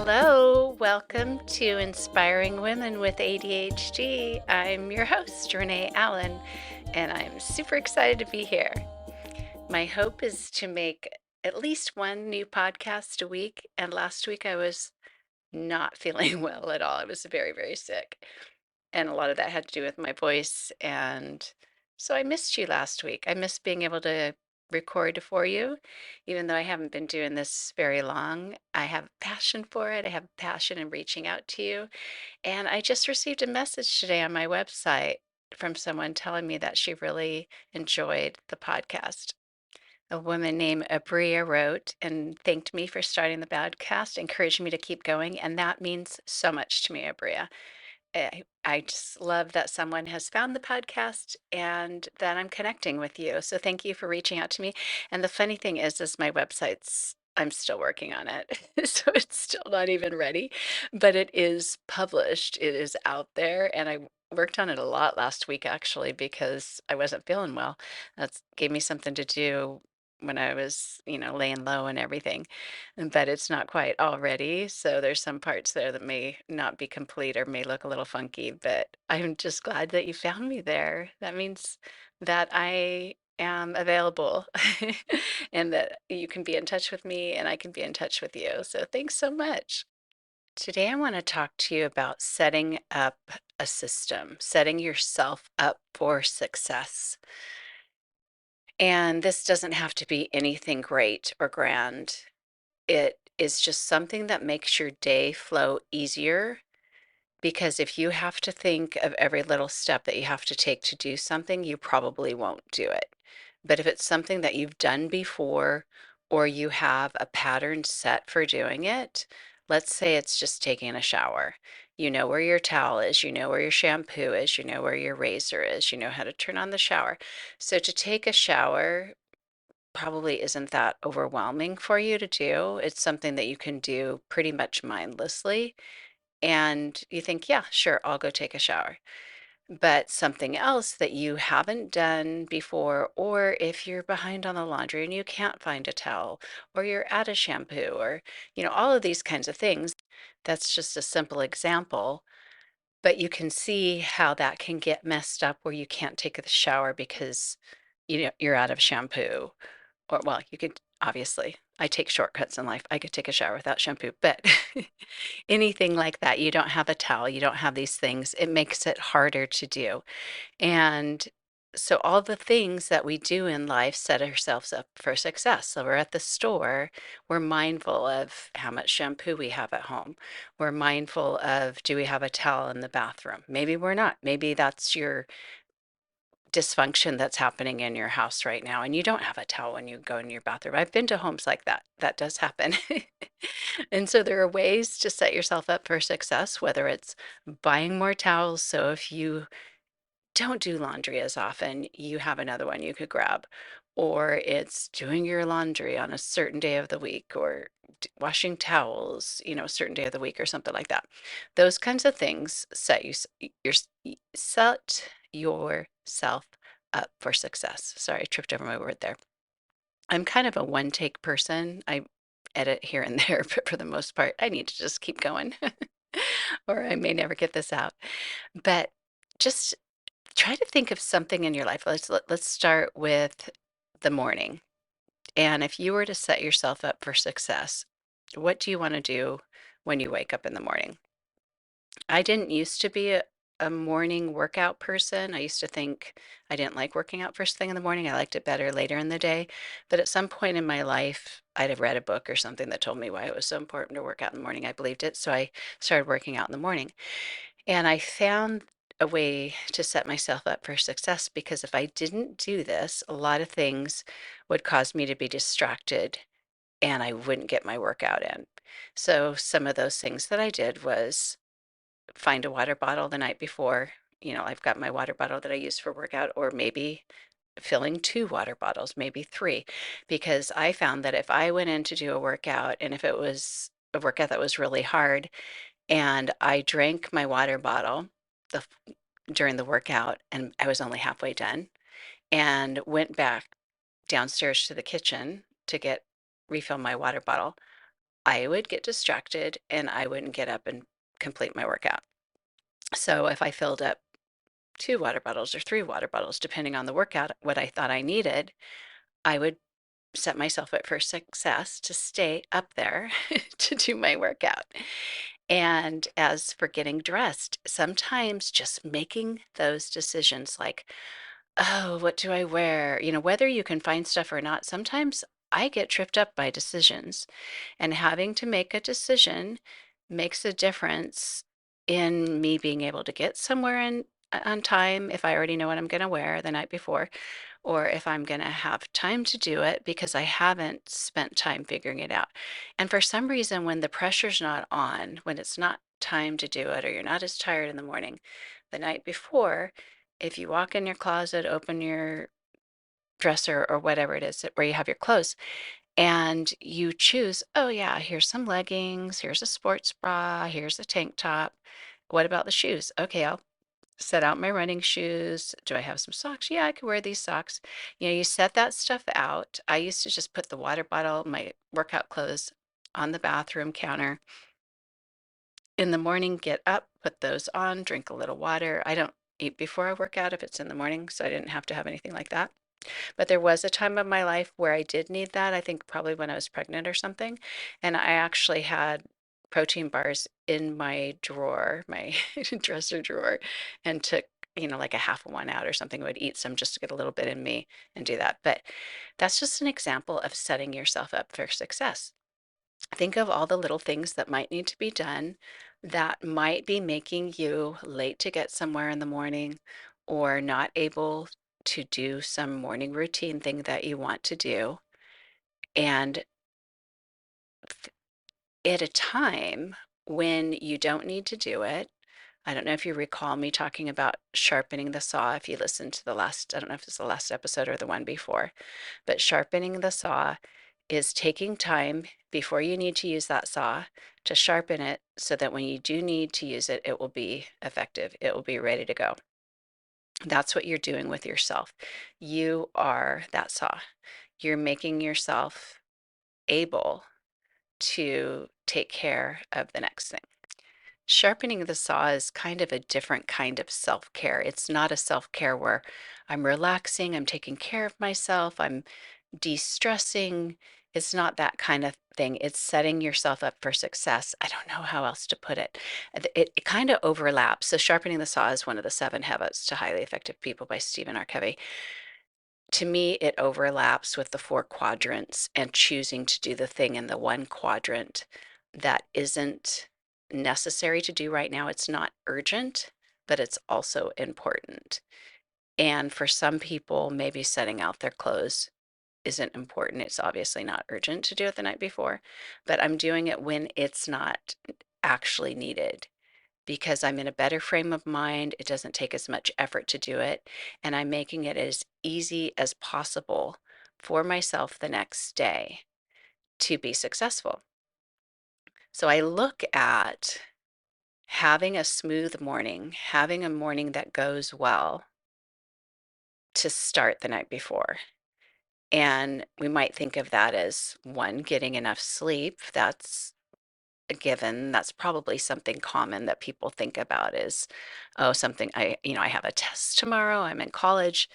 Hello, welcome to Inspiring Women with ADHD. I'm your host, Renee Allen, and I'm super excited to be here. My hope is to make at least one new podcast a week, and last week I was not feeling well at all. I was very, very sick, and a lot of that had to do with my voice, and so I missed you last week. I missed being able to record for you, even though I haven't been doing this very long. I have passion for it. I have passion in reaching out to you. And I just received a message today on my website from someone telling me that she really enjoyed the podcast. A woman named Abria wrote and thanked me for starting the podcast, encouraged me to keep going, and that means so much to me, Abria. I just love that someone has found the podcast and that I'm connecting with you. So thank you for reaching out to me. And the funny thing is my website's, I'm still working on it. So it's still not even ready, but it is published. It is out there. And I worked on it a lot last week actually because I wasn't feeling well. That gave me something to do when I was, laying low and everything, but it's not quite all ready. So there's some parts there that may not be complete or may look a little funky, but I'm just glad that you found me there. That means that I am available and that you can be in touch with me and I can be in touch with you. So thanks so much. Today, I want to talk to you about setting up a system, setting yourself up for success. And this doesn't have to be anything great or grand. It is just something that makes your day flow easier because if you have to think of every little step that you have to take to do something, you probably won't do it. But if it's something that you've done before or you have a pattern set for doing it, let's say it's just taking a shower. You know where your towel is, you know where your shampoo is, you know where your razor is, you know how to turn on the shower. So to take a shower probably isn't that overwhelming for you to do. It's something that you can do pretty much mindlessly. And you think, yeah, sure, I'll go take a shower. But something else that you haven't done before, or if you're behind on the laundry and you can't find a towel, or you're out of shampoo, or, all of these kinds of things, that's just a simple example. But you can see how that can get messed up where you can't take the shower because you're out of shampoo or well, you could obviously, I take shortcuts in life. I could take a shower without shampoo, but anything like that, you don't have a towel, you don't have these things, it makes it harder to do. And so all the things that we do in life set ourselves up for success. So we're at the store, we're mindful of how much shampoo we have at home. We're mindful of do we have a towel in the bathroom? Maybe we're not. Maybe that's your dysfunction that's happening in your house right now and you don't have a towel when you go in your bathroom. I've been to homes like that. That does happen. And so there are ways to set yourself up for success, whether it's buying more towels. So if you don't do laundry as often, you have another one you could grab. Or it's doing your laundry on a certain day of the week or washing towels, a certain day of the week or something like that. Those kinds of things set yourself up for success. Sorry, I tripped over my word there. I'm kind of a one take person. I edit here and there, but for the most part, I need to just keep going or I may never get this out. But just try to think of something in your life. Let's start with the morning. And if you were to set yourself up for success, what do you want to do when you wake up in the morning? I didn't used to be a morning workout person. I used to think I didn't like working out first thing in the morning. I liked it better later in the day. But at some point in my life, I'd have read a book or something that told me why it was so important to work out in the morning. I believed it. So I started working out in the morning. And I found a way to set myself up for success because if I didn't do this, a lot of things would cause me to be distracted and I wouldn't get my workout in. So some of those things that I did was find a water bottle the night before. I've got my water bottle that I use for workout, or maybe filling two water bottles, maybe three, because I found that if I went in to do a workout and if it was a workout that was really hard and I drank my water bottle the, during the workout and I was only halfway done and went back downstairs to the kitchen to refill my water bottle, I would get distracted and I wouldn't get up and complete my workout. So if I filled up 2 water bottles or 3 water bottles, depending on the workout, what I thought I needed, I would set myself up for success to stay up there to do my workout. And as for getting dressed, sometimes just making those decisions like, oh, what do I wear? Whether you can find stuff or not, sometimes I get tripped up by decisions. And having to make a decision makes a difference in me being able to get somewhere on time if I already know what I'm going to wear the night before, or if I'm going to have time to do it because I haven't spent time figuring it out. And for some reason, when the pressure's not on, when it's not time to do it, or you're not as tired in the morning, the night before, if you walk in your closet, open your dresser or whatever it is where you have your clothes, and you choose, oh, yeah, here's some leggings, here's a sports bra, here's a tank top. What about the shoes? Okay, I'll set out my running shoes. Do I have some socks? Yeah, I could wear these socks. You set that stuff out. I used to just put the water bottle, my workout clothes on the bathroom counter. In the morning, get up, put those on, drink a little water. I don't eat before I work out if it's in the morning, so I didn't have to have anything like that. But there was a time of my life where I did need that. I think probably when I was pregnant or something. And I actually had protein bars in my drawer, my dresser drawer, and took, like a half of one out or something. I would eat some just to get a little bit in me and do that. But that's just an example of setting yourself up for success. Think of all the little things that might need to be done that might be making you late to get somewhere in the morning or not able to do some morning routine thing that you want to do. And at a time when you don't need to do it, I don't know if you recall me talking about sharpening the saw. If you listened to the last, I don't know if it's the last episode or the one before, but sharpening the saw is taking time before you need to use that saw to sharpen it so that when you do need to use it, it will be effective. It will be ready to go. That's what you're doing with yourself. You are that saw. You're making yourself able to take care of the next thing. Sharpening the saw is kind of a different kind of self-care. It's not a self-care where I'm relaxing, I'm taking care of myself, I'm de-stressing. It's not that kind of thing. It's setting yourself up for success. I don't know how else to put it. It kind of overlaps. So Sharpening the Saw is one of the 7 habits to highly effective people by Stephen R. Covey. To me, it overlaps with the 4 quadrants and choosing to do the thing in the one quadrant that isn't necessary to do right now. It's not urgent, but it's also important. And for some people, maybe setting out their clothes isn't important. It's obviously not urgent to do it the night before, but I'm doing it when it's not actually needed because I'm in a better frame of mind. It doesn't take as much effort to do it, and I'm making it as easy as possible for myself the next day to be successful. So I look at having a smooth morning, having a morning that goes well to start the night before. And we might think of that as one, getting enough sleep. That's a given. That's probably something common that people think about is, oh, something I have a test tomorrow. I'm in college.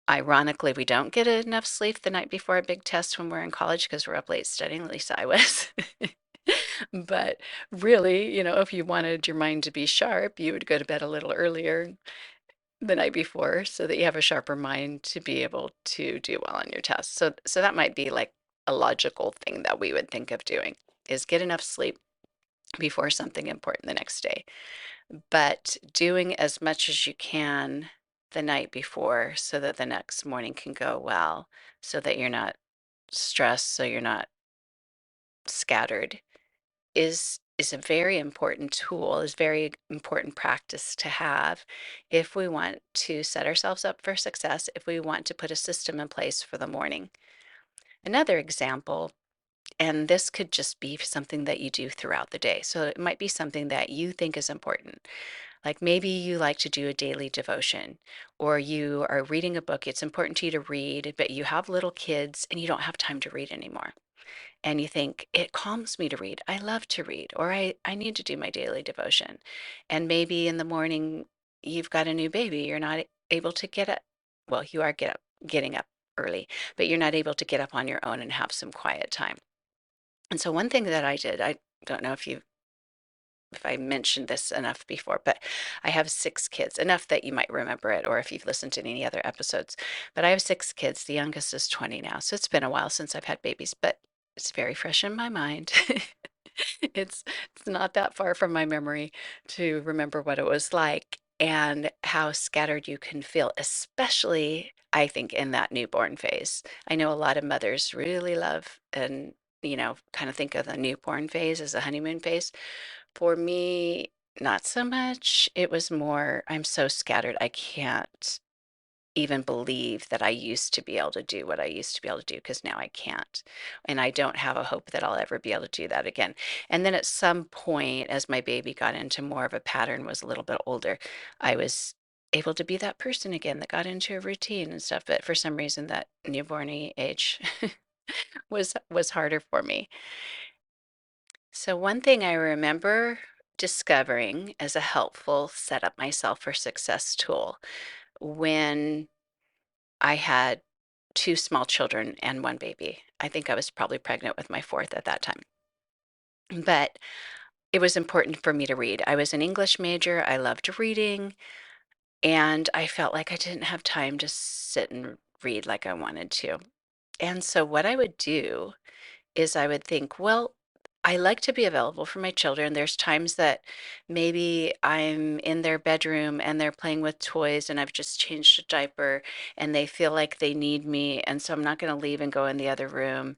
Ironically, we don't get enough sleep the night before a big test when we're in college because we're up late studying. At least I was. But really, if you wanted your mind to be sharp, you would go to bed a little earlier the night before so that you have a sharper mind to be able to do well on your test. So that might be like a logical thing that we would think of doing is get enough sleep before something important the next day. But doing as much as you can the night before so that the next morning can go well, so that you're not stressed, so you're not scattered is a very important tool, is very important practice to have if we want to set ourselves up for success, if we want to put a system in place for the morning. Another example, and this could just be something that you do throughout the day. So it might be something that you think is important. Like maybe you like to do a daily devotion, or you are reading a book. It's important to you to read, but you have little kids and you don't have time to read anymore. and you think, it calms me to read. I love to read, or I need to do my daily devotion. And maybe in the morning, you've got a new baby. You're not able to get up. Well, you are getting up early, but you're not able to get up on your own and have some quiet time. And so one thing that I did, I don't know if I mentioned this enough before, but I have 6 kids, enough that you might remember it, or if you've listened to any other episodes. But I have 6 kids. The youngest is 20 now, so it's been a while since I've had babies, but it's very fresh in my mind. It's it's not that far from my memory to remember what it was like and how scattered you can feel, especially I think in that newborn phase. I know a lot of mothers really love and kind of think of the newborn phase as a honeymoon phase. For me, not so much. It was more, I'm so scattered, I can't even believe that I used to be able to do what I used to be able to do because now I can't. And I don't have a hope that I'll ever be able to do that again. And then at some point, as my baby got into more of a pattern, was a little bit older, I was able to be that person again that got into a routine and stuff. But for some reason, that newborn age was harder for me. So one thing I remember discovering as a helpful set up myself for success tool when I had 2 small children and 1 baby. I think I was probably pregnant with my 4th at that time. But it was important for me to read. I was an English major, I loved reading, and I felt like I didn't have time to sit and read like I wanted to. And so what I would do is I would think, well, I like to be available for my children. There's times that maybe I'm in their bedroom and they're playing with toys and I've just changed a diaper and they feel like they need me. And so I'm not going to leave and go in the other room.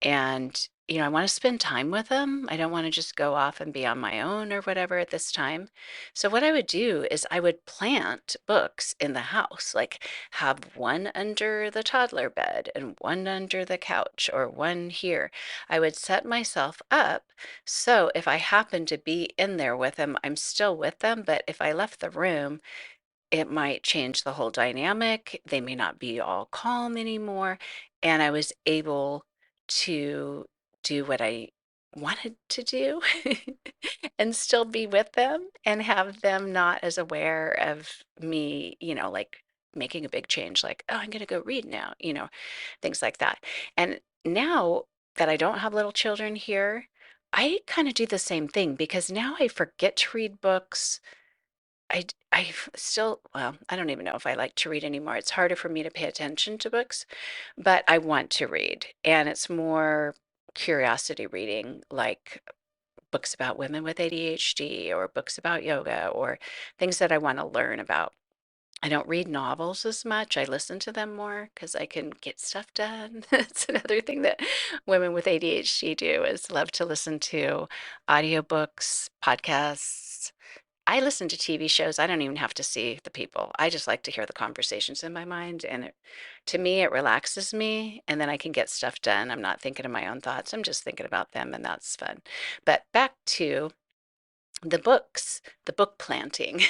And, I want to spend time with them. I don't want to just go off and be on my own or whatever at this time. So, what I would do is I would plant books in the house, like have one under the toddler bed and one under the couch or one here. I would set myself up so if I happen to be in there with them, I'm still with them. But if I left the room, it might change the whole dynamic. They may not be all calm anymore. And I was able to do what I wanted to do and still be with them and have them not as aware of me, like making a big change, like, oh, I'm going to go read now, things like that. And now that I don't have little children here, I kind of do the same thing because now I forget to read books. I still, well, I don't even know if I like to read anymore. It's harder for me to pay attention to books, but I want to read. And it's more curiosity reading, like books about women with ADHD or books about yoga or things that I want to learn about. I don't read novels as much. I listen to them more because I can get stuff done. That's another thing that women with ADHD do is love to listen to audiobooks, podcasts. I listen to TV shows. I don't even have to see the people. I just like to hear the conversations in my mind. And to me, it relaxes me. And then I can get stuff done. I'm not thinking of my own thoughts. I'm just thinking about them. And that's fun. But back to the books, the book planting.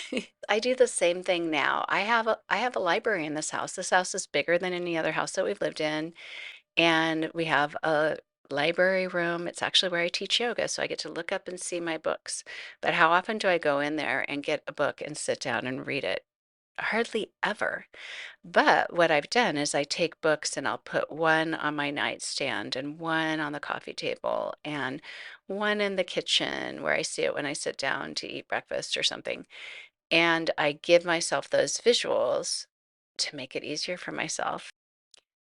I do the same thing now. I have a library in this house. This house is bigger than any other house that we've lived in. And we have a library room. It's actually where I teach yoga, so I get to look up and see my books. But how often do I go in there and get a book and sit down and read it? Hardly ever. But what I've done is I take books and I'll put one on my nightstand and one on the coffee table and one in the kitchen where I see it when I sit down to eat breakfast or something. And I give myself those visuals to make it easier for myself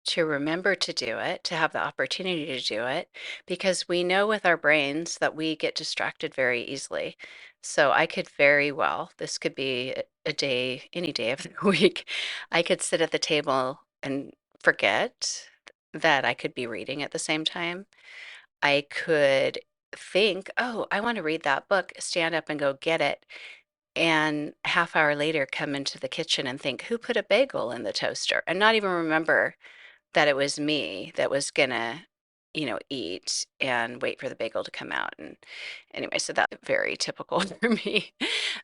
to remember to do it, to have the opportunity to do it, because we know with our brains that we get distracted very easily. So I could very well, this could be a day, any day of the week, I could sit at the table and forget that I could be reading at the same time. I could think, oh, I want to read that book, stand up and go get it. And half hour later, come into the kitchen and think, who put a bagel in the toaster? And not even remember that it was me that was gonna, eat and wait for the bagel to come out. And anyway, so that's very typical for me.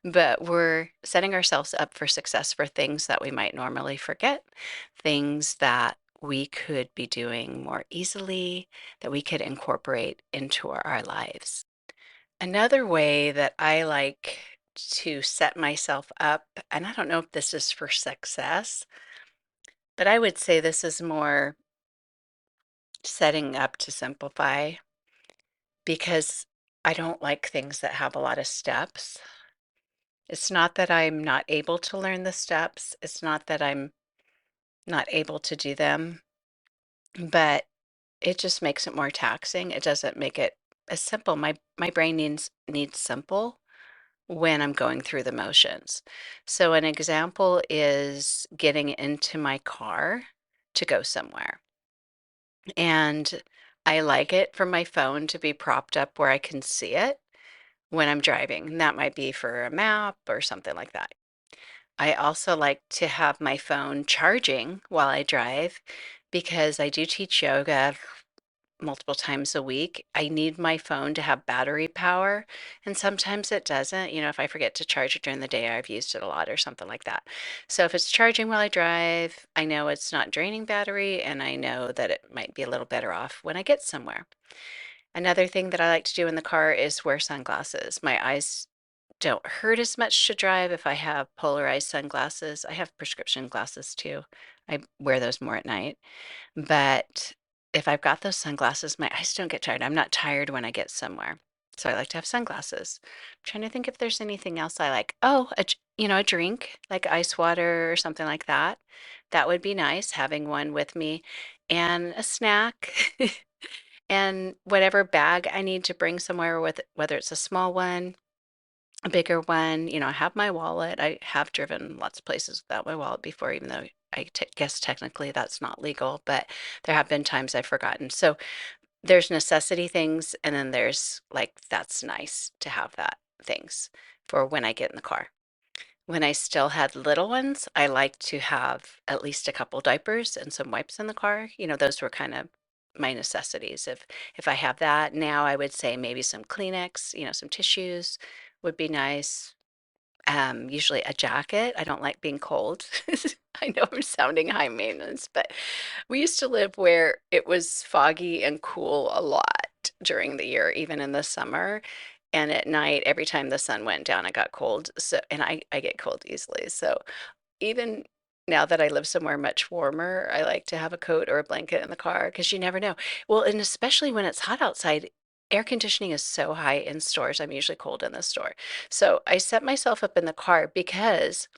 But we're setting ourselves up for success for things that we might normally forget, things that we could be doing more easily, that we could incorporate into our lives. Another way that I like to set myself up, and I don't know if this is for success, but I would say this is more setting up to simplify because I don't like things that have a lot of steps. It's not that I'm not able to learn the steps, it's not that I'm not able to do them, but it just makes it more taxing. It doesn't make it as simple. My brain needs simple when I'm going through the motions. So an example is getting into my car to go somewhere. And I like it for my phone to be propped up where I can see it when I'm driving. And that might be for a map or something like that. I also like to have my phone charging while I drive because I do teach yoga multiple times a week. I need my phone to have battery power, and sometimes it doesn't. If I forget to charge it during the day, I've used it a lot or something like that. So if it's charging while I drive, I know it's not draining battery, and I know that it might be a little better off when I get somewhere. Another thing that I like to do in the car is wear sunglasses. My eyes don't hurt as much to drive if I have polarized sunglasses. I have prescription glasses too. I wear those more at night. But if I've got those sunglasses, my eyes don't get tired. I'm not tired when I get somewhere. So I like to have sunglasses. I'm trying to think if there's anything else I like. Oh, a drink like ice water or something like that. That would be nice having one with me and a snack and whatever bag I need to bring somewhere with, whether it's a small one, a bigger one. I have my wallet. I have driven lots of places without my wallet before, even though guess technically that's not legal, but there have been times I've forgotten. So there's necessity things, and then there's like, that's nice to have that things for when I get in the car. When I still had little ones, I like to have at least a couple diapers and some wipes in the car. Those were kind of my necessities. If I have that now, I would say maybe some Kleenex, some tissues would be nice. Usually a jacket. I don't like being cold. I know I'm sounding high maintenance, but we used to live where it was foggy and cool a lot during the year, even in the summer. And at night, every time the sun went down, it got cold. So, and I get cold easily. So even now that I live somewhere much warmer, I like to have a coat or a blanket in the car because you never know. Well, and especially when it's hot outside, air conditioning is so high in stores. I'm usually cold in the store. So I set myself up in the car because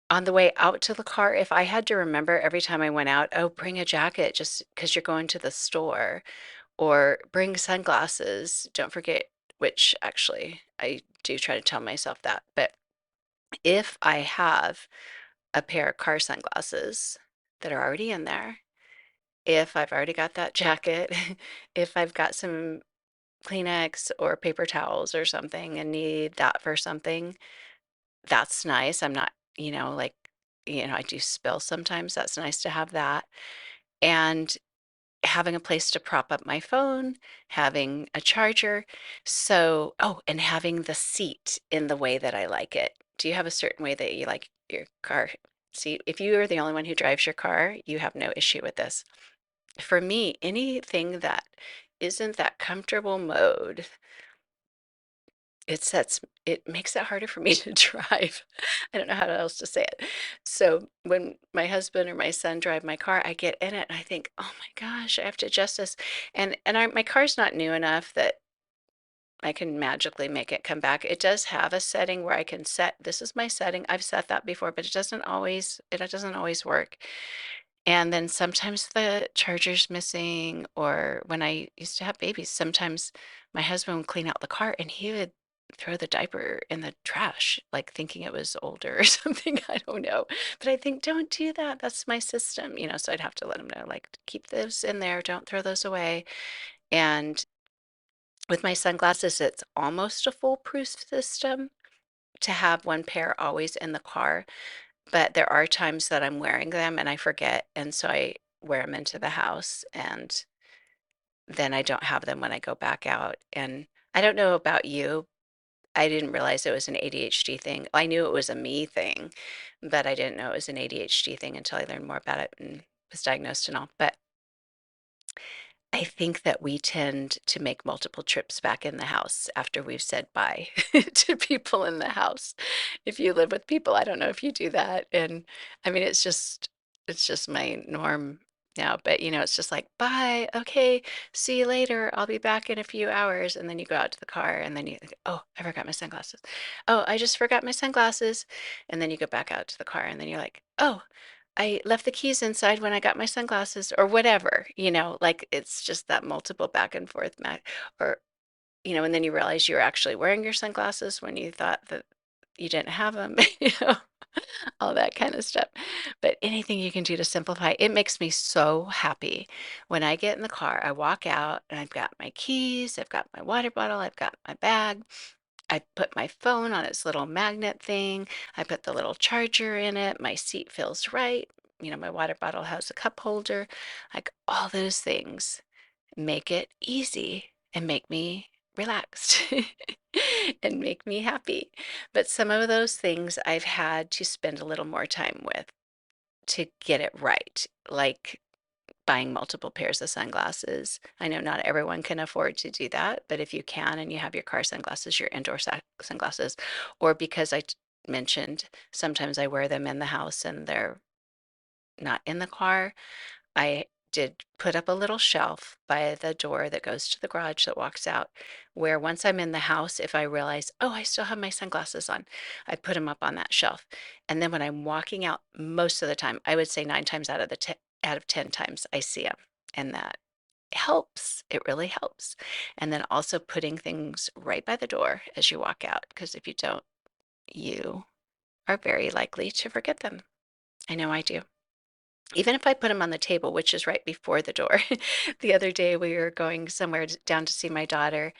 on the way out to the car, if I had to remember every time I went out, oh, bring a jacket just because you're going to the store, or bring sunglasses. Don't forget, which actually I do try to tell myself that. But if I have a pair of car sunglasses that are already in there, if I've already got that jacket, if I've got some Kleenex or paper towels or something and need that for something, that's nice. I'm not, like, I do spill sometimes. That's nice to have that. And having a place to prop up my phone, having a charger. So, oh, and having the seat in the way that I like it. Do you have a certain way that you like your car seat? If you are the only one who drives your car, you have no issue with this. For me, anything that isn't that comfortable mode, it makes it harder for me to drive. I don't know how else to say it. So when my husband or my son drive my car, I get in it and I think, oh my gosh, I have to adjust this. And my car's not new enough that I can magically make it come back. It does have a setting where I can set, this is my setting. I've set that before, but it doesn't always work. And then sometimes the charger's missing, or when I used to have babies, sometimes my husband would clean out the car and he would throw the diaper in the trash, like thinking it was older or something. I don't know. But I think, don't do that. That's my system, so I'd have to let him know, like, keep those in there, don't throw those away. And with my sunglasses, it's almost a foolproof system to have one pair always in the car, but there are times that I'm wearing them and I forget, and so I wear them into the house, and then I don't have them when I go back out. And I don't know about you, I didn't realize it was an ADHD thing. I knew it was a me thing, but I didn't know it was an ADHD thing until I learned more about it and was diagnosed and all. But I think that we tend to make multiple trips back in the house after we've said bye to people in the house. If you live with people, I don't know if you do that. And I mean, it's just my norm now. But it's just like, bye, okay, see you later. I'll be back in a few hours. And then you go out to the car and then you think, oh, I forgot my sunglasses. Oh, I just forgot my sunglasses. And then you go back out to the car and then you're like, oh, I left the keys inside when I got my sunglasses or whatever, like it's just that multiple back and forth, or, and then you realize you're actually wearing your sunglasses when you thought that you didn't have them, all that kind of stuff. But anything you can do to simplify, it makes me so happy. When I get in the car, I walk out and I've got my keys, I've got my water bottle, I've got my bag. I put my phone on its little magnet thing. I put the little charger in it. My seat feels right. My water bottle has a cup holder. Like all those things make it easy and make me relaxed and make me happy. But some of those things I've had to spend a little more time with to get it right. Like buying multiple pairs of sunglasses. I know not everyone can afford to do that, but if you can and you have your car sunglasses, your indoor sunglasses, or because mentioned, sometimes I wear them in the house and they're not in the car, I did put up a little shelf by the door that goes to the garage that walks out, where once I'm in the house, if I realize, oh, I still have my sunglasses on, I put them up on that shelf. And then when I'm walking out, most of the time, I would say 9 times out of 10 times, I see them. And that helps. It really helps. And then also putting things right by the door as you walk out, because if you don't, you are very likely to forget them. I know I do. Even if I put them on the table, which is right before the door. The other day we were going somewhere down to see my daughter,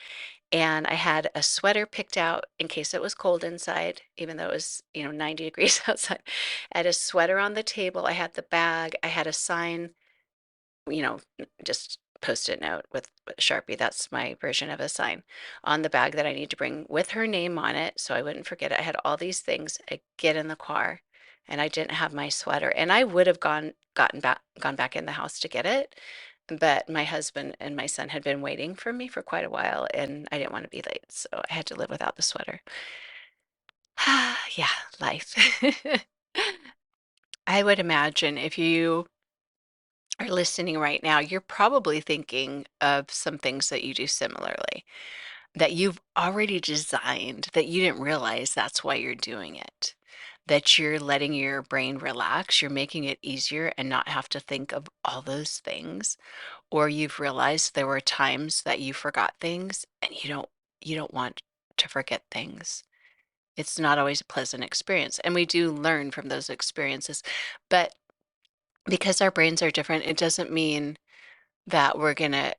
and I had a sweater picked out in case it was cold inside, even though it was, 90 degrees outside. I had a sweater on the table. I had the bag. I had a sign, just post-it note with Sharpie. That's my version of a sign on the bag that I need to bring with her name on it so I wouldn't forget it. I had all these things. I get in the car and I didn't have my sweater, and I would have gone back in the house to get it, but my husband and my son had been waiting for me for quite a while and I didn't want to be late, so I had to live without the sweater. Yeah, life. I would imagine if you are listening right now, you're probably thinking of some things that you do similarly, that you've already designed, that you didn't realize that's why you're doing it, that you're letting your brain relax, you're making it easier and not have to think of all those things, or you've realized there were times that you forgot things and you don't want to forget things. It's not always a pleasant experience, and we do learn from those experiences, but because our brains are different, it doesn't mean that we're gonna,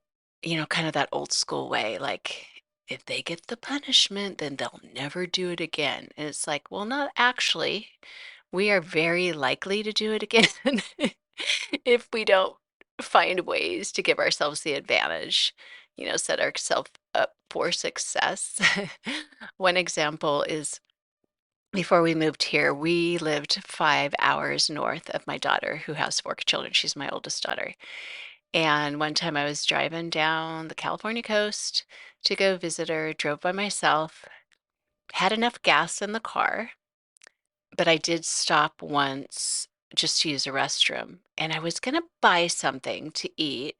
kind of that old school way, like, if they get the punishment, then they'll never do it again. And it's like, well, not actually. We are very likely to do it again if we don't find ways to give ourselves the advantage, set ourselves up for success. One example is before we moved here, we lived 5 hours north of my daughter, who has 4 children. She's my oldest daughter. And one time I was driving down the California coast to go visit her, drove by myself, had enough gas in the car, but I did stop once just to use a restroom. And I was going to buy something to eat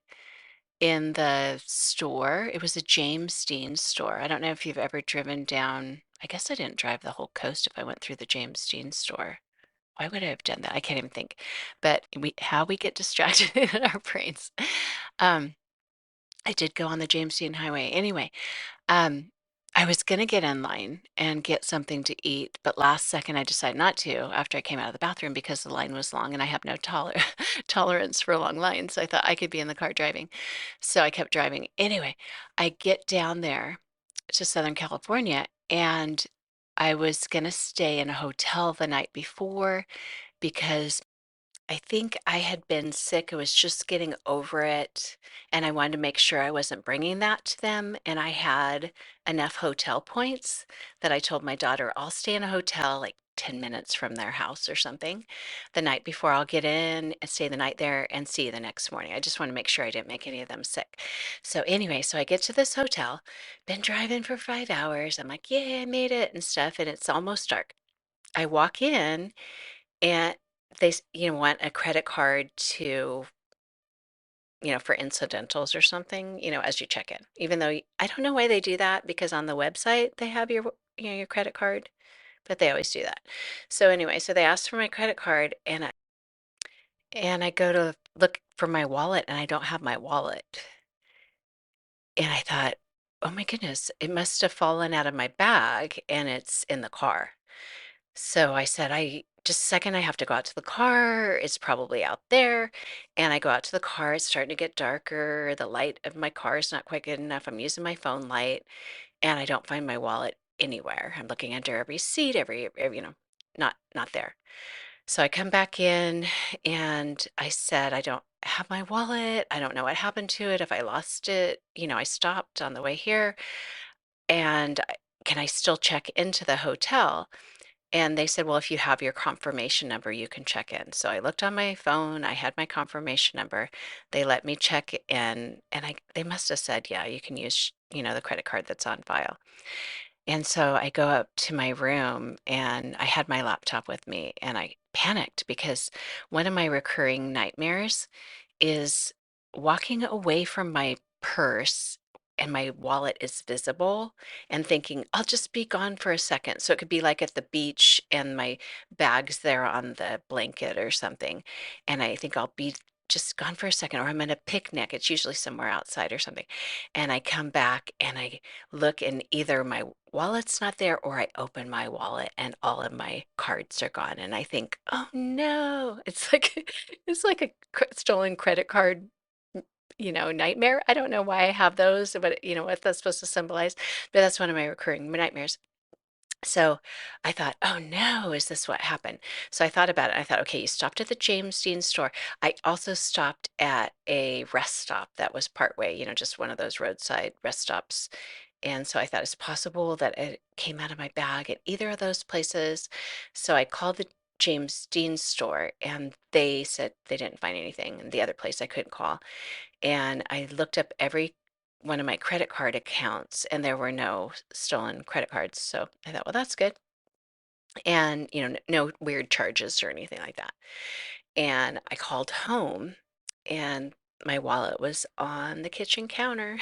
in the store. It was a James Dean store. I don't know if you've ever driven down. I guess I didn't drive the whole coast if I went through the James Dean store. Why would I have done that? I can't even think. But how we get distracted in our brains. Um, I did go on the James Dean Highway. Anyway, um, I was gonna get in line and get something to eat, but last second I decided not to after I came out of the bathroom because the line was long and I have no tolerance for long lines. So I thought I could be in the car driving. So I kept driving. Anyway, I get down there to Southern California and I was gonna stay in a hotel the night before because I think I had been sick. I was just getting over it, and I wanted to make sure I wasn't bringing that to them. And I had enough hotel points that I told my daughter, I'll stay in a hotel like 10 minutes from their house or something the night before. I'll get in and stay the night there and see you the next morning. I just want to make sure I didn't make any of them sick. So, anyway, so I get to this hotel, been driving for 5 hours. I'm like, yeah, I made it and stuff, and it's almost dark. I walk in and want a credit card to, for incidentals or something, as you check in. Even though I don't know why they do that because on the website they have your credit card, but they always do that. So anyway, so they asked for my credit card and I go to look for my wallet and I don't have my wallet. And I thought, "Oh my goodness, it must have fallen out of my bag and it's in the car." So I said, I just a second, I have to go out to the car. It's probably out there. And I go out to the car. It's starting to get darker. The light of my car is not quite good enough. I'm using my phone light and I don't find my wallet anywhere. I'm looking under every seat, every not there. So I come back in and I said, I don't have my wallet. I don't know what happened to it. If I lost it, I stopped on the way here and can I still check into the hotel? And they said, well, if you have your confirmation number, you can check in. So I looked on my phone, I had my confirmation number. They let me check in, and they must have said, yeah, you can use, the credit card that's on file. And so I go up to my room and I had my laptop with me and I panicked because one of my recurring nightmares is walking away from my purse and my wallet is visible and thinking, I'll just be gone for a second. So it could be like at the beach and my bag's there on the blanket or something. And I think I'll be just gone for a second, or I'm at a picnic. It's usually somewhere outside or something. And I come back and I look, and either my wallet's not there or I open my wallet and all of my cards are gone. And I think, oh no, it's like it's like a stolen credit card, nightmare. I don't know why I have those, but what that's supposed to symbolize, but that's one of my recurring nightmares. So I thought, oh no, is this what happened? So I thought about it. I thought, okay, you stopped at the James Dean store. I also stopped at a rest stop that was partway, just one of those roadside rest stops. And so I thought it's possible that it came out of my bag at either of those places. So I called the James Dean store and they said they didn't find anything. And the other place I couldn't call. And I looked up every one of my credit card accounts and there were no stolen credit cards. So I thought, well, that's good. And, no weird charges or anything like that. And I called home and my wallet was on the kitchen counter.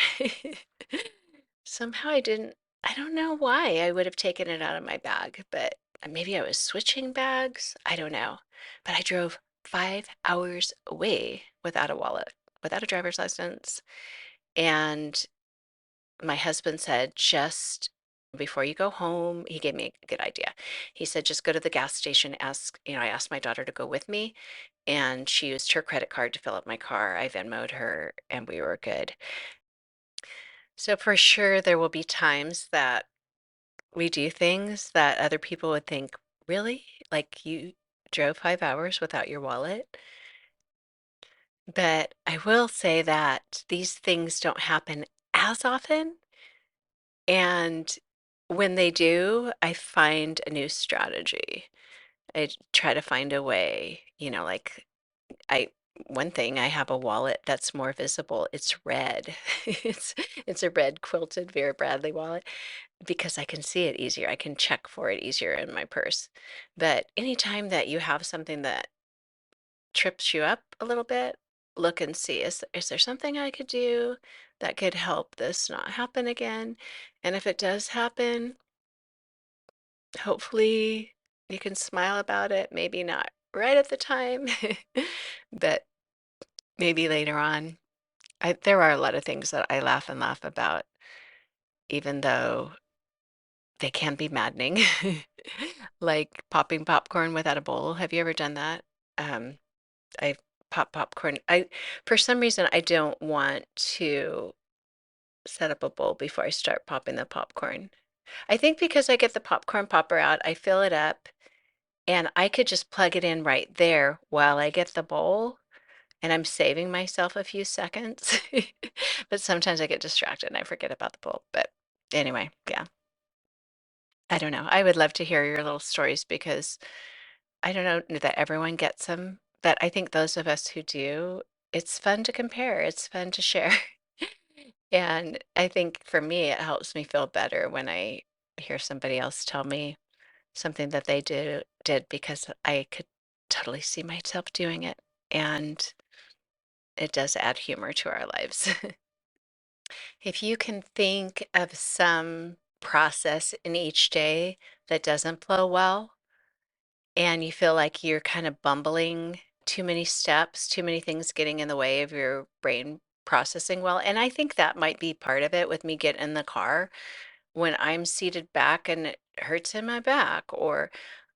Somehow I don't know why I would have taken it out of my bag, but maybe I was switching bags. I don't know. But I drove 5 hours away without a wallet, without a driver's license. And my husband said, just before you go home, he gave me a good idea. He said, just go to the gas station, I asked my daughter to go with me, and she used her credit card to fill up my car. I Venmoed her, and we were good. So for sure, there will be times that we do things that other people would think, really? Like you drove 5 hours without your wallet? But I will say that these things don't happen as often. And when they do, I find a new strategy. I try to find a way, like I one thing, I have a wallet that's more visible. It's red. It's it's a red quilted Vera Bradley wallet because I can see it easier. I can check for it easier in my purse. But anytime that you have something that trips you up a little bit, look and see, is there something I could do that could help this not happen again? And if it does happen, hopefully you can smile about it. Maybe not right at the time, but maybe later on. There are a lot of things that I laugh and laugh about, even though they can be maddening, like popping popcorn without a bowl. Have you ever done that? Um, I pop popcorn. For some reason, I don't want to set up a bowl before I start popping the popcorn. I think because I get the popcorn popper out, I fill it up, And I could just plug it in right there while I get the bowl, and I'm saving myself a few seconds. But sometimes I get distracted and I forget about the bowl. But anyway, yeah, I don't know. I would love to hear your little stories because I don't know that everyone gets them, but I think those of us who do, it's fun to compare. It's fun to share. And I think for me, it helps me feel better when I hear somebody else tell me something that they did because I could totally see myself doing it. And it does add humor to our lives. If you can think of some process in each day that doesn't flow well, and you feel like you're kind of bumbling too many steps, too many things getting in the way of your brain processing well. And I think that might be part of it with me getting in the car when I'm seated back and it hurts in my back, or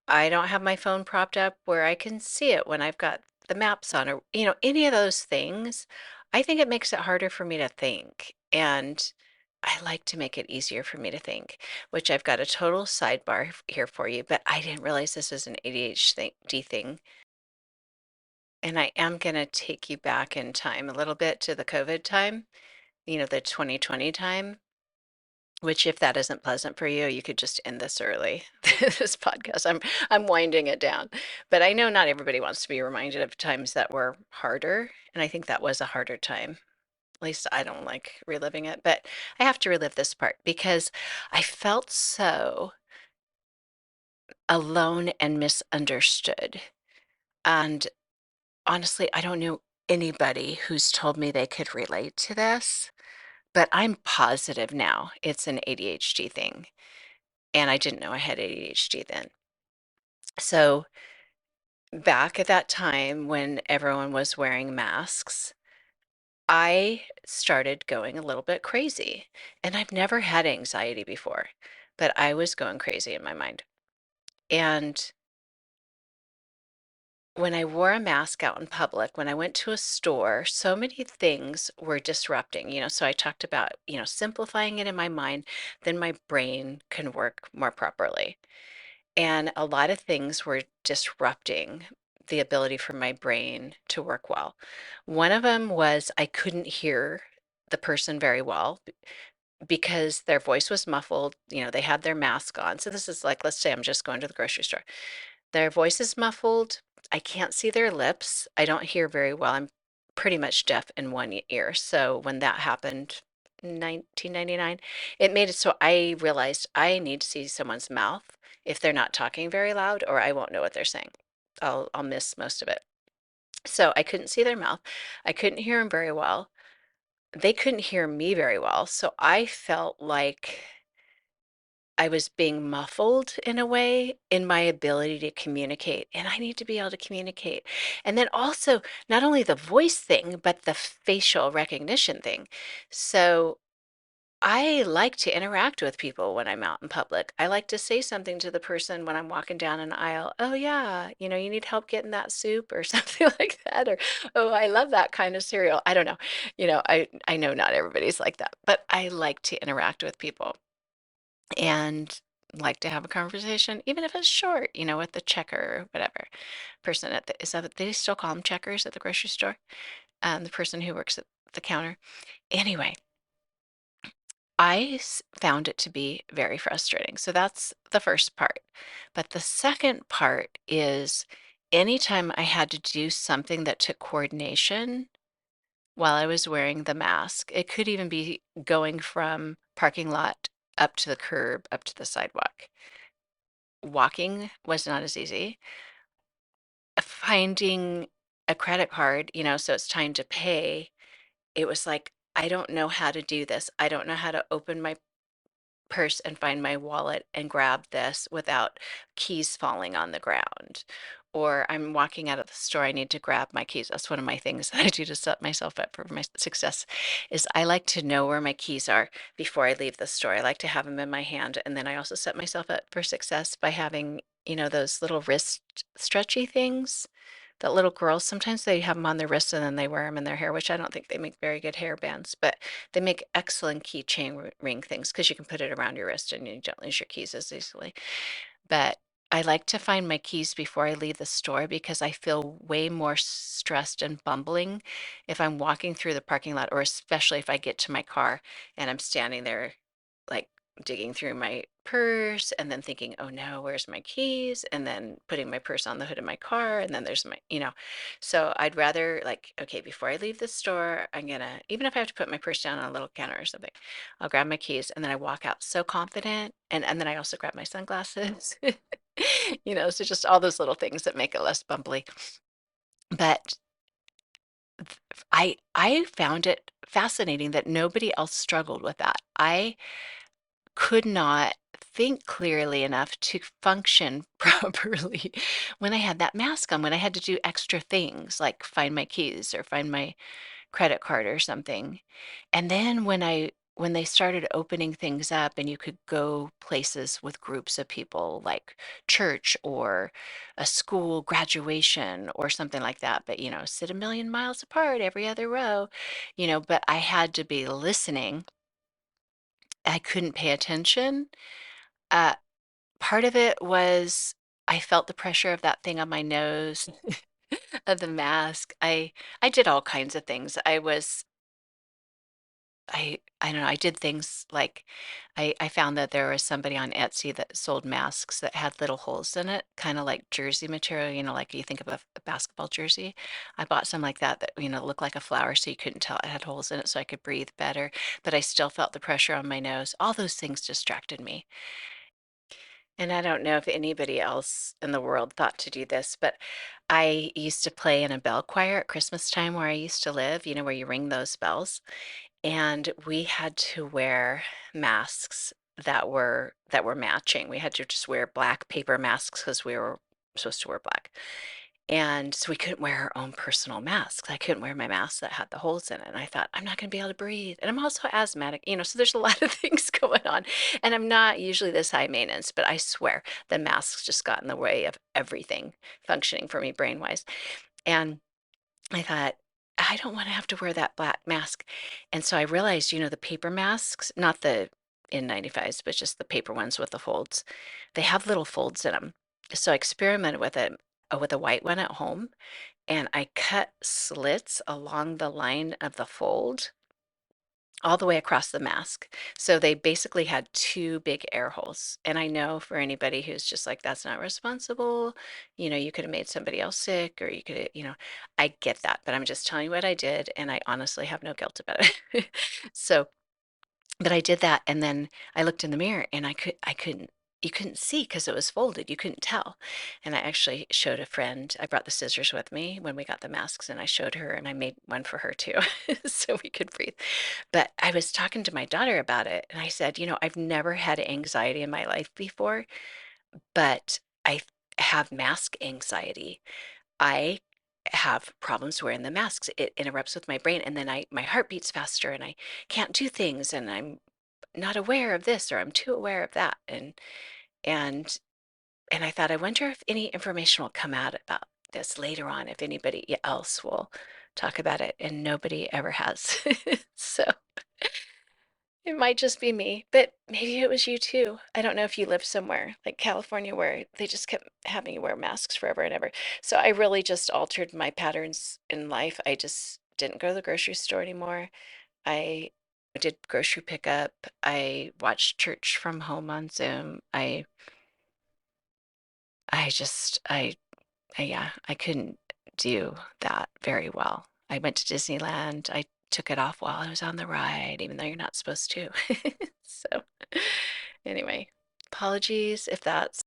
I don't have my phone propped up where I can see it when I've got the maps on, or, any of those things. I think it makes it harder for me to think. And I like to make it easier for me to think, which I've got a total sidebar here for you, but I didn't realize this was an ADHD thing. And I am going to take you back in time a little bit to the COVID time, the 2020 time. Which, if that isn't pleasant for you, you could just end this early. This podcast, I'm winding it down. But I know not everybody wants to be reminded of times that were harder, and I think that was a harder time. At least I don't like reliving it, but I have to relive this part because I felt so alone and misunderstood. And honestly, I don't know anybody who's told me they could relate to this, but I'm positive now it's an ADHD thing. And I didn't know I had ADHD then. So, back at that time when everyone was wearing masks, I started going a little bit crazy. And I've never had anxiety before, but I was going crazy in my mind. And when I wore a mask out in public, when I went to a store, so many things were disrupting, so I talked about, simplifying it in my mind, then my brain can work more properly. And a lot of things were disrupting the ability for my brain to work well. One of them was I couldn't hear the person very well because their voice was muffled. They had their mask on. So this is like, let's say I'm just going to the grocery store. Their voice is muffled. I can't see their lips. I don't hear very well. I'm pretty much deaf in one ear. So when that happened, 1999, it made it so I realized I need to see someone's mouth if they're not talking very loud, or I won't know what they're saying. I'll miss most of it. So I couldn't see their mouth. I couldn't hear them very well. They couldn't hear me very well. So I felt like I was being muffled in a way in my ability to communicate, and I need to be able to communicate. And then also, not only the voice thing, but the facial recognition thing. So I like to interact with people when I'm out in public. I like to say something to the person when I'm walking down an aisle. Oh, yeah, you need help getting that soup or something like that. Or, oh, I love that kind of cereal. I don't know. I know not everybody's like that, but I like to interact with people and like to have a conversation, even if it's short, with the checker or whatever person is that they still call them checkers at the grocery store? The person who works at the counter. Anyway, found it to be very frustrating. So that's the first part. But the second part is anytime I had to do something that took coordination while I was wearing the mask, it could even be going from parking lot up to the curb, up to the sidewalk. Walking was not as easy. Finding a credit card, so it's time to pay, it was like, I don't know how to do this. I don't know how to open my purse and find my wallet and grab this without keys falling on the ground. Or I'm walking out of the store, I need to grab my keys. That's one of my things that I do to set myself up for my success is I like to know where my keys are before I leave the store. I like to have them in my hand. And then I also set myself up for success by having, those little wrist stretchy things that little girls sometimes they have them on their wrists and then they wear them in their hair, which I don't think they make very good hair bands, but they make excellent keychain ring things because you can put it around your wrist and you don't lose your keys as easily. But I like to find my keys before I leave the store because I feel way more stressed and bumbling if I'm walking through the parking lot, or especially if I get to my car and I'm standing there, like digging through my purse and then thinking, oh no, where's my keys? And then putting my purse on the hood of my car. And then there's my. So I'd rather, like, okay, before I leave the store, I'm gonna, even if I have to put my purse down on a little counter or something, I'll grab my keys and then I walk out so confident. And then I also grab my sunglasses. So just all those little things that make it less bumbly. But I found it fascinating that nobody else struggled with that. I could not think clearly enough to function properly when I had that mask on, when I had to do extra things like find my keys or find my credit card or something. And then when they started opening things up and you could go places with groups of people like church or a school graduation or something like that, but sit a million miles apart every other row, but I had to be listening. I couldn't pay attention. Uh, Part of it was I felt the pressure of that thing on my nose, of the mask. I did all kinds of things. I don't know, I did things like I found that there was somebody on Etsy that sold masks that had little holes in it, kind of like jersey material, like you think of a basketball jersey. I bought some like that looked like a flower so you couldn't tell it had holes in it so I could breathe better, but I still felt the pressure on my nose. All those things distracted me. And I don't know if anybody else in the world thought to do this, but I used to play in a bell choir at Christmas time where I used to live, where you ring those bells. And we had to wear masks that were matching. We had to just wear black paper masks because we were supposed to wear black. And so we couldn't wear our own personal masks. I couldn't wear my mask that had the holes in it. And I thought, I'm not going to be able to breathe. And I'm also asthmatic, so there's a lot of things going on. And I'm not usually this high maintenance, but I swear the masks just got in the way of everything functioning for me brain wise. And I thought, I don't want to have to wear that black mask. And so I realized, the paper masks, not the N95s, but just the paper ones with the folds, they have little folds in them. So I experimented with a white one at home, and I cut slits along the line of the fold all the way across the mask. So they basically had two big air holes. And I know for anybody who's just like, that's not responsible, you could have made somebody else sick, or you could, I get that, but I'm just telling you what I did. And I honestly have no guilt about it. So, but I did that, and then I looked in the mirror and you couldn't see because it was folded. You couldn't tell. And I actually showed a friend. I brought the scissors with me when we got the masks, and I showed her, and I made one for her too, so we could breathe. But I was talking to my daughter about it, and I said, I've never had anxiety in my life before, but I have mask anxiety. I have problems wearing the masks. It interrupts with my brain, and then my heart beats faster, and I can't do things, and I'm not aware of this, or I'm too aware of that. And and I thought, I wonder if any information will come out about this later on, if anybody else will talk about it, and nobody ever has. So it might just be me, but maybe it was you too. I don't know if you live somewhere like California where they just kept having you wear masks forever and ever. So I really just altered my patterns in life. I just didn't go to the grocery store anymore. I did grocery pickup. I watched church from home on Zoom. I just yeah, I couldn't do that very well. I went to Disneyland. I took it off while I was on the ride, even though you're not supposed to. So, anyway, apologies if that's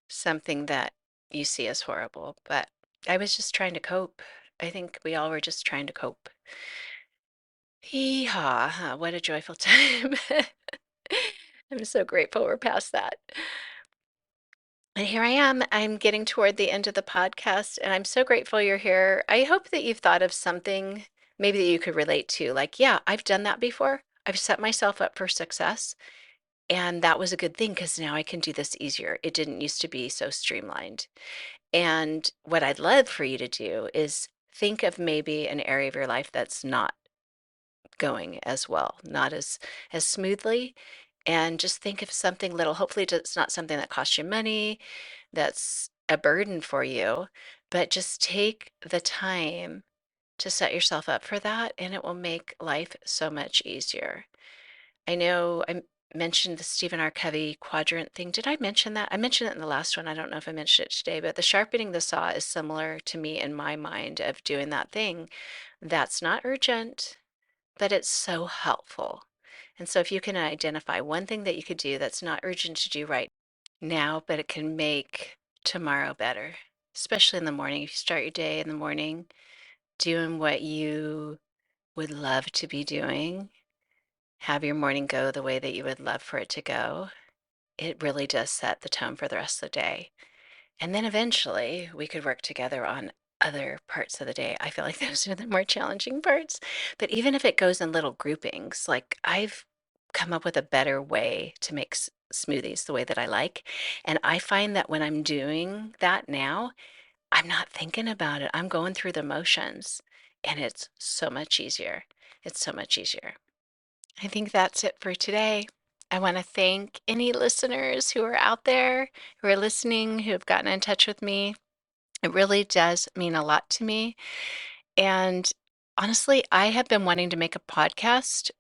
something that you see as horrible, but I was just trying to cope. I think we all were just trying to cope. Hee-haw, huh, what a joyful time. I'm so grateful we're past that. And here I am. I'm getting toward the end of the podcast, and I'm so grateful you're here. I hope that you've thought of something maybe that you could relate to. Like, yeah, I've done that before. I've set myself up for success, and that was a good thing because now I can do this easier. It didn't used to be so streamlined. And what I'd love for you to do is think of maybe an area of your life that's not going as well, not as smoothly, and just think of something little. Hopefully, it's not something that costs you money, that's a burden for you, but just take the time to set yourself up for that, and it will make life so much easier. I know I mentioned the Stephen R. Covey quadrant thing. Did I mention that? I mentioned it in the last one. I don't know if I mentioned it today, but the sharpening the saw is similar to me in my mind of doing that thing. That's not urgent, but it's so helpful. And so if you can identify one thing that you could do that's not urgent to do right now, but it can make tomorrow better, especially in the morning. If you start your day in the morning doing what you would love to be doing, have your morning go the way that you would love for it to go, it really does set the tone for the rest of the day. And then eventually we could work together on other parts of the day. I feel like those are the more challenging parts. But even if it goes in little groupings, like I've come up with a better way to make smoothies the way that I like. And I find that when I'm doing that now, I'm not thinking about it. I'm going through the motions and it's so much easier. It's so much easier. I think that's it for today. I want to thank any listeners who are out there, who are listening, who have gotten in touch with me. It really does mean a lot to me. And honestly, I have been wanting to make a podcast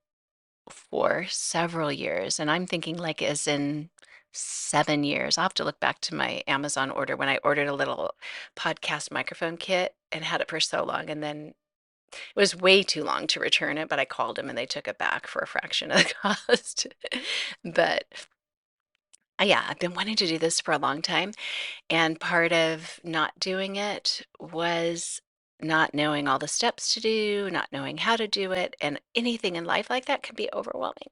for several years, and I'm thinking like as in 7 years. I'll have to look back to my Amazon order when I ordered a little podcast microphone kit and had it for so long, and then it was way too long to return it, but I called them and they took it back for a fraction of the cost. But yeah, I've been wanting to do this for a long time. And part of not doing it was not knowing all the steps to do, not knowing how to do it. And anything in life like that can be overwhelming.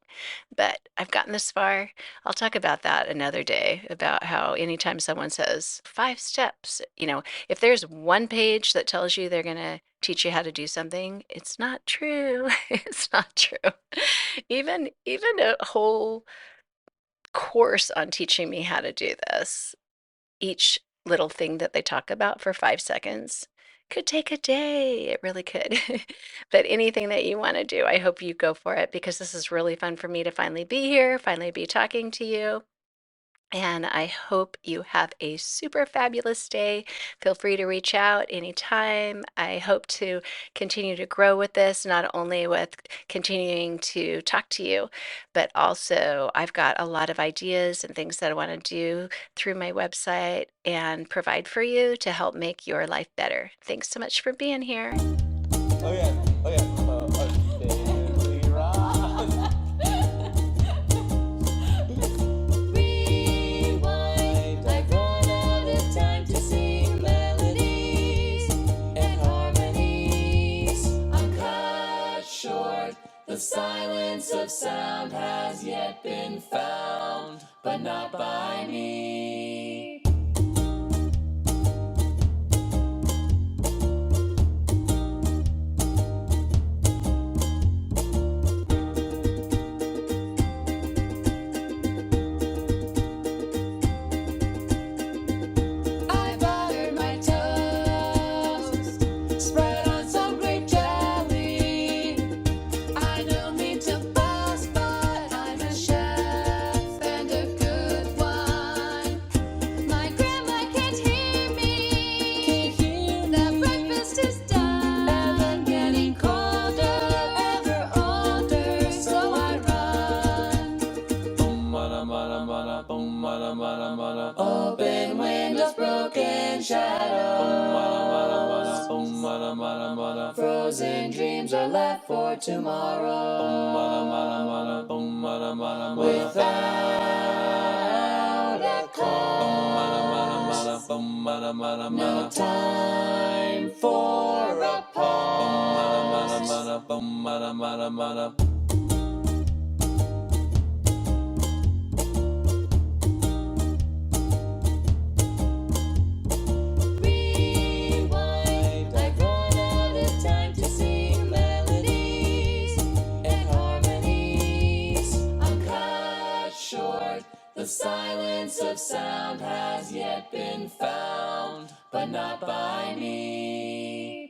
But I've gotten this far. I'll talk about that another day about how anytime someone says 5 steps, if there's one page that tells you they're going to teach you how to do something, it's not true. It's not true. Even a whole course on teaching me how to do this, each little thing that they talk about for 5 seconds could take a day. It really could. But anything that you want to do, I hope you go for it because this is really fun for me to finally be here, finally be talking to you. And I hope you have a super fabulous day. Feel free to reach out anytime. I hope to continue to grow with this, not only with continuing to talk to you, but also I've got a lot of ideas and things that I want to do through my website and provide for you to help make your life better. Thanks so much for being here. Oh yeah, oh yeah. Unfairly wrong. Rewind. I've run out of time to sing melodies and harmonies. I'm cut short. The silence of sound has yet been found, but not by me. I buttered my toast, spread on some grape jelly. I don't mean to boast, but I'm a chef and a good one. My grandma can't hear me. The breakfast is done. And I'm getting colder, ever older, so I run. Open windows, broken shadows. Frozen dreams are left for tomorrow. Without a cause. No time for a pause. Rewind. I've run out of time to sing melodies and harmonies. I'm cut short. The silence of sound has yet been found, but not by me.